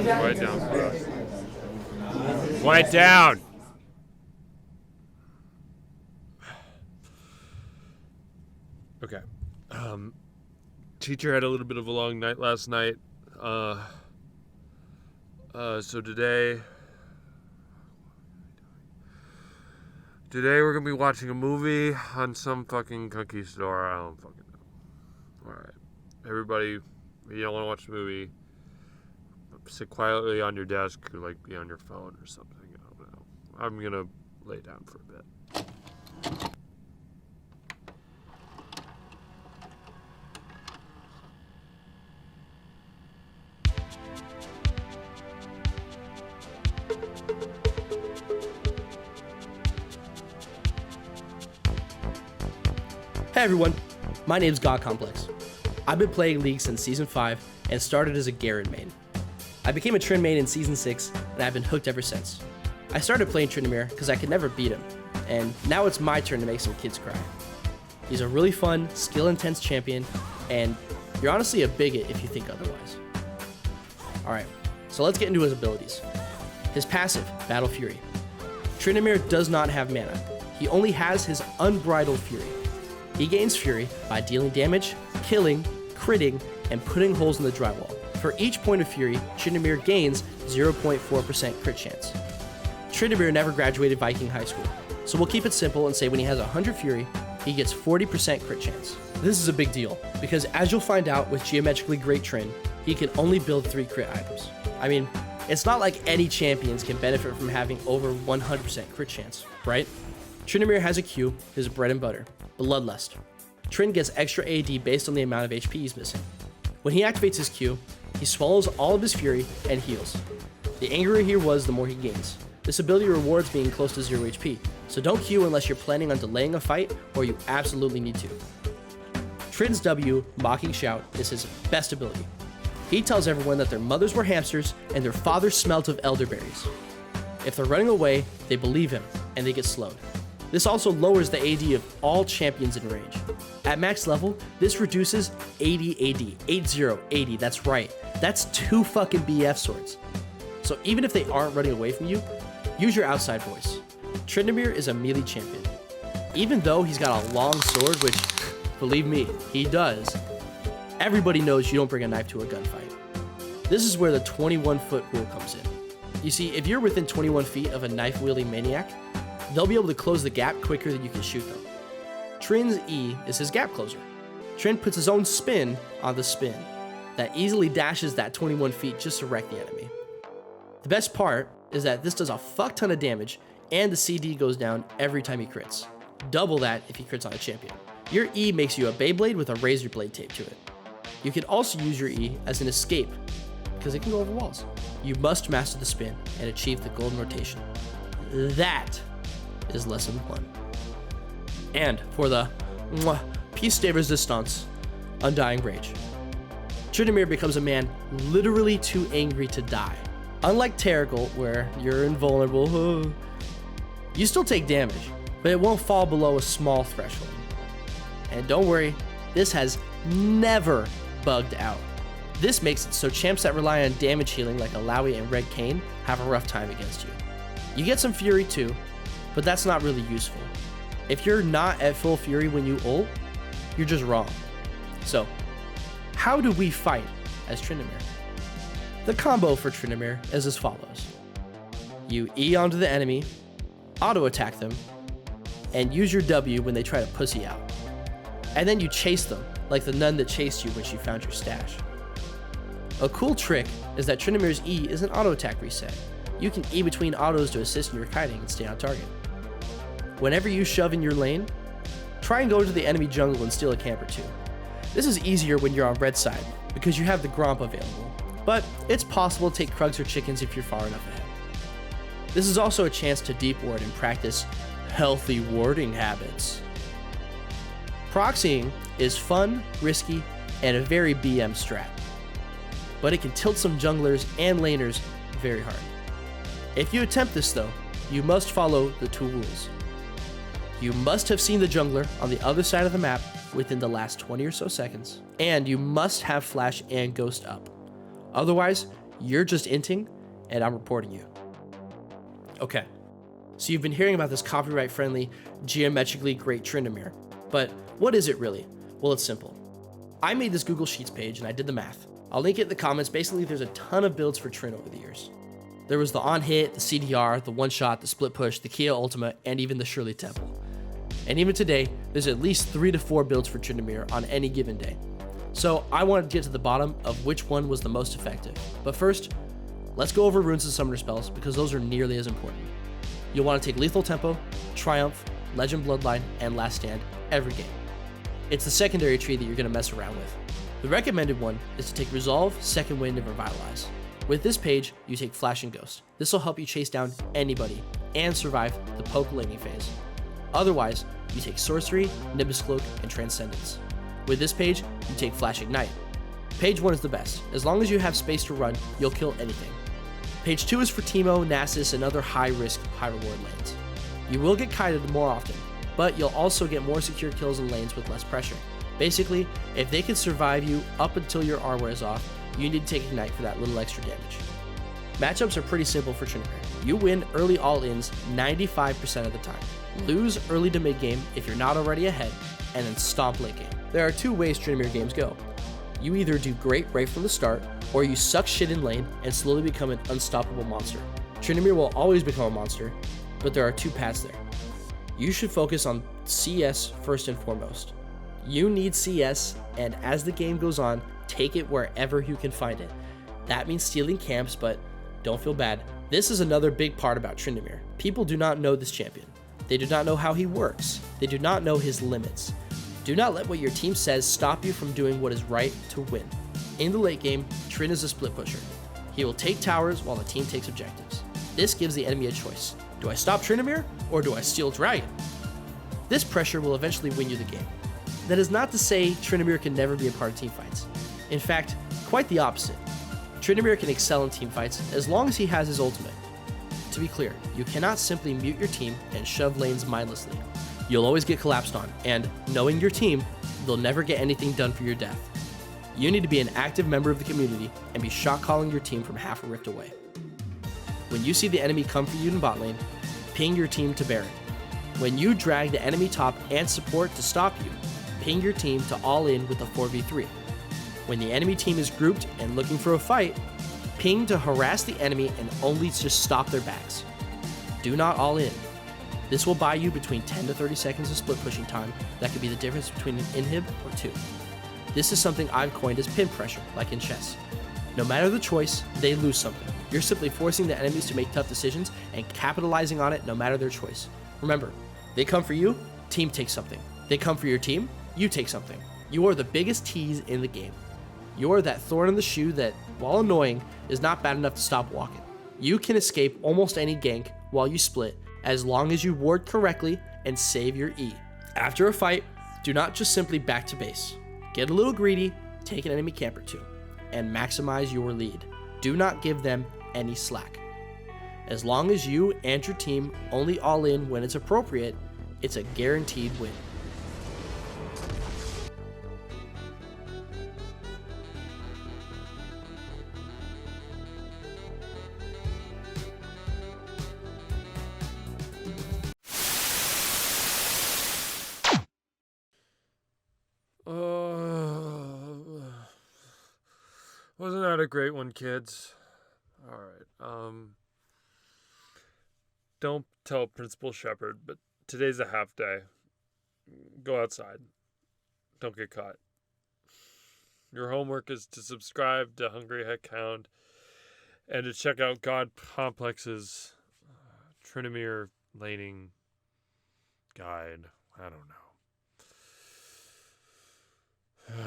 Quiet down, bro. Quiet down! Okay. Teacher had a little bit of a long night last night. So today we're gonna be watching a movie on some fucking cookie store. I don't fucking know. Alright. Everybody, if you don't want to watch the movie, sit quietly on your desk or like be on your phone or something. I don't know. I'm gonna lay down for a bit. Hey everyone, my name's God Complex. I've been playing League since Season 5 and started as a Garen main. I became a Trynd main in Season 6 and I've been hooked ever since. I started playing Tryndamere because I could never beat him, and now it's my turn to make some kids cry. He's a really fun, skill-intense champion, and you're honestly a bigot if you think otherwise. Alright, so let's get into his abilities. His passive, Battle Fury. Tryndamere does not have mana. He only has his Unbridled Fury. He gains Fury by dealing damage, killing, critting, and putting holes in the drywall. For each point of Fury, Tryndamere gains 0.4% crit chance. Tryndamere never graduated Viking High School, so we'll keep it simple and say when he has 100 Fury, he gets 40% crit chance. This is a big deal, because as you'll find out with Geometrically Great Trynd, he can only build 3 crit items. I mean, it's not like any champions can benefit from having over 100% crit chance, right? Tryndamere has a Q, his bread and butter, Bloodlust. Trynd gets extra AD based on the amount of HP he's missing. When he activates his Q, he swallows all of his Fury and heals. The angrier he was, the more he gains. This ability rewards being close to 0 HP, so don't Q unless you're planning on delaying a fight or you absolutely need to. Trynd's W, Mocking Shout, is his best ability. He tells everyone that their mothers were hamsters and their fathers smelt of elderberries. If they're running away, they believe him, and they get slowed. This also lowers the AD of all champions in range. At max level, this reduces 80 AD, 80, that's right. That's 2 fucking BF swords. So even if they aren't running away from you, use your outside voice. Tryndamere is a melee champion. Even though he's got a long sword, which, believe me, he does, everybody knows you don't bring a knife to a gunfight. This is where the 21-foot rule comes in. You see, if you're within 21 feet of a knife-wielding maniac, they'll be able to close the gap quicker than you can shoot them. Trynd's E is his gap closer. Trynd puts his own spin on the spin that easily dashes that 21 feet just to wreck the enemy. The best part is that this does a fuck ton of damage and the CD goes down every time he crits. Double that if he crits on a champion. Your E makes you a Beyblade with a razor blade taped to it. You can also use your E as an escape because it can go over walls. You must master the spin and achieve the golden rotation. That is lesson 1. And for the piece de resistance, Undying Rage. Tryndamere becomes a man literally too angry to die. Unlike Terrigal, where you're invulnerable, you still take damage, but it won't fall below a small threshold. And don't worry, this has never bugged out. This makes it so champs that rely on damage healing like Alawi and Red Kayn have a rough time against you. You get some Fury too, but that's not really useful. If you're not at full Fury when you ult, you're just wrong. So, how do we fight as Tryndamere? The combo for Tryndamere is as follows. You E onto the enemy, auto attack them, and use your W when they try to pussy out. And then you chase them, like the nun that chased you when she found your stash. A cool trick is that Tryndamere's E is an auto attack reset. You can E between autos to assist in your kiting and stay on target. Whenever you shove in your lane, try and go to the enemy jungle and steal a camp or 2. This is easier when you're on red side, because you have the Gromp available, but it's possible to take Krugs or chickens if you're far enough ahead. This is also a chance to deep ward and practice healthy warding habits. Proxying is fun, risky, and a very BM strat, but it can tilt some junglers and laners very hard. If you attempt this though, you must follow the 2 rules. You must have seen the jungler on the other side of the map within the last 20 or so seconds, and you must have flash and ghost up. Otherwise, You're just inting, and I'm reporting you. Okay, so you've been hearing about this copyright-friendly, geometrically great Tryndamere, but what is it really? Well, it's simple. I made this Google Sheets page and I did the math. I'll link it in the comments. Basically, there's a ton of builds for Trynd over the years. There was the on-hit, the CDR, the one-shot, the split push, the Kia Ultima, and even the Shirley Temple. And even today, there's at least 3 to 4 builds for Tryndamere on any given day. So I wanted to get to the bottom of which one was the most effective. But first, let's go over runes and summoner spells because those are nearly as important. You'll want to take Lethal Tempo, Triumph, Legend Bloodline, and Last Stand every game. It's the secondary tree that you're going to mess around with. The recommended one is to take Resolve, Second Wind, and Revitalize. With this page, you take Flash and Ghost. This will help you chase down anybody and survive the poke laning phase. Otherwise, you take Sorcery, Nimbus Cloak, and Transcendence. With this page, you take Flash Ignite. Page 1 is the best. As long as you have space to run, you'll kill anything. Page 2 is for Teemo, Nasus, and other high-risk, high-reward lanes. You will get kited more often, but you'll also get more secure kills in lanes with less pressure. Basically, if they can survive you up until your R wears off, you need to take Ignite for that little extra damage. Matchups are pretty simple for Tryndamere. You win early all-ins 95% of the time. Lose early to mid-game if you're not already ahead, and then stomp late game. There are 2 ways Tryndamere games go. You either do great right from the start, or you suck shit in lane and slowly become an unstoppable monster. Tryndamere will always become a monster, but there are 2 paths there. You should focus on CS first and foremost. You need CS, and as the game goes on, take it wherever you can find it. That means stealing camps, but don't feel bad. This is another big part about Tryndamere. People do not know this champion. They do not know how he works. They do not know his limits. Do not let what your team says stop you from doing what is right to win. In the late game, Trynd is a split pusher. He will take towers while the team takes objectives. This gives the enemy a choice. Do I stop Tryndamere or do I steal Dragon? This pressure will eventually win you the game. That is not to say Tryndamere can never be a part of teamfights. In fact, quite the opposite. Tryndamere can excel in teamfights as long as he has his ultimate. To be clear, you cannot simply mute your team and shove lanes mindlessly. You'll always get collapsed on, and knowing your team, they'll never get anything done for your death. You need to be an active member of the community and be shot calling your team from half a rift away. When you see the enemy come for you in bot lane, ping your team to Baron. When you drag the enemy top and support to stop you, ping your team to all in with a 4v3. When the enemy team is grouped and looking for a fight, ping to harass the enemy and only just stop their backs. Do not all in. This will buy you between 10 to 30 seconds of split pushing time that could be the difference between an inhib or 2. This is something I've coined as pin pressure, like in chess. No matter the choice, they lose something. You're simply forcing the enemies to make tough decisions and capitalizing on it no matter their choice. Remember, they come for you, team takes something. They come for your team, you take something. You are the biggest tease in the game. You are that thorn in the shoe that, while annoying, is not bad enough to stop walking. You can escape almost any gank while you split, as long as you ward correctly and save your E. After a fight, do not just simply back to base. Get a little greedy, take an enemy camp or 2, and maximize your lead. Do not give them any slack. As long as you and your team only all in when it's appropriate, it's a guaranteed win. Wasn't that a great one, kids? Alright, don't tell Principal Shepherd, but today's a half day. Go outside. Don't get caught. Your homework is to subscribe to Hungry Heck Hound and to check out God Complex's Tryndamere laning guide. I don't know.